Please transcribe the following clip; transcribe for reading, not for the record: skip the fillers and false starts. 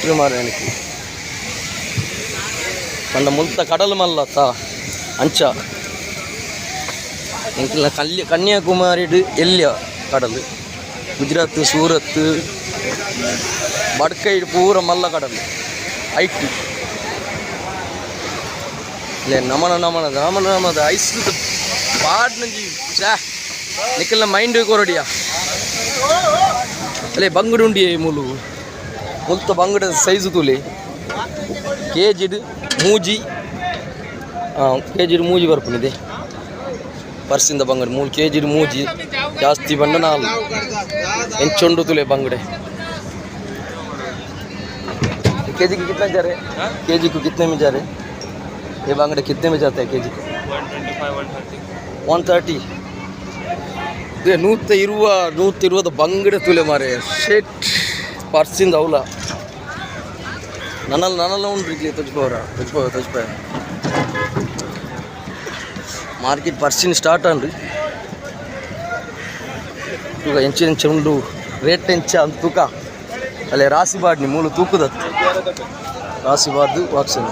ಇದು ಮಾರ ನನಗೆ ನನ್ನ ಮುಲ್ತ ಕಡಲು ಮಲ್ಲತ್ತ ಅಂಚ ಎಂಕಲ್ನ ಕನ್ಯಾಕುಮಾರಿ ಎಲ್ಲಿಯ ಕಡಲು ಗುಜರಾತ್ ಸೂರತ್ ಬಡ್ಕೈಡ್ ಪೂರ ಮಲ್ಲ ಕಡಲು ಐಟಿ ಇಲ್ಲ ನಮನದ ಐಸ್ ಪಾಡ್ನಂಜಿ ನಿಖಲ್ನ ಮೈಂಡ್ ಕೊರಡಿಯಾ ಅಲ್ಲೇ ಬಂಗುಡು ಉಂಡಿ ಮೂಲು ಮುಲ್ತ ಬಂಗುಡ ಸೈಜು ತುಲೆ ಕೆಜಿಡ್ ಮೂಜಿ ಕೆಜಿಡ್ ಮೂಜಿ ಬರ್ಪುನಿದೆ ಪರ್ಸಿಂದ ಬಂಗಡೆ 3 ಕೆಜಿಡ್ ಮೂಜಿ ಜಾಸ್ತಿ ಬಂಡ 4 ಎಂಚೊಂಡು ತುಲೆ ಬಂಗಡೆ केजी की कितना जा रहे हैं? केजी को कितने में जा रहे हैं? ये बांगड़े कितने में जाता है केजी को? 130 ये 120 ಬಂಗಡೆ ತುಲೆ ಮಾರೆ ಶೇಟ್ ಪರ್ಸಿಂದ ಅವಲ ನನ್ನಲ್ಲ ಉಂಡ್ರಿಕ್ಲಿ ತಜ್ಪವರ ಮಾರ್ಕೆಟ್ ಪರ್ಸಿನ್ ಸ್ಟಾರ್ಟ್ ಅಂದ್ರಿ ಈಗ ಎಂಚು ಉಂಡು ರೇಟ್ ಎಂಚ ಅಂತ ತೂಕ ಅಲ್ಲೇ ರಾಸಿ ಬಾಡ್ನಿ ಮೂಲು ತೂಕದತ್ತು ರಾಸಿ ಬಾರ್ದು ವಾಕ್ಸನ್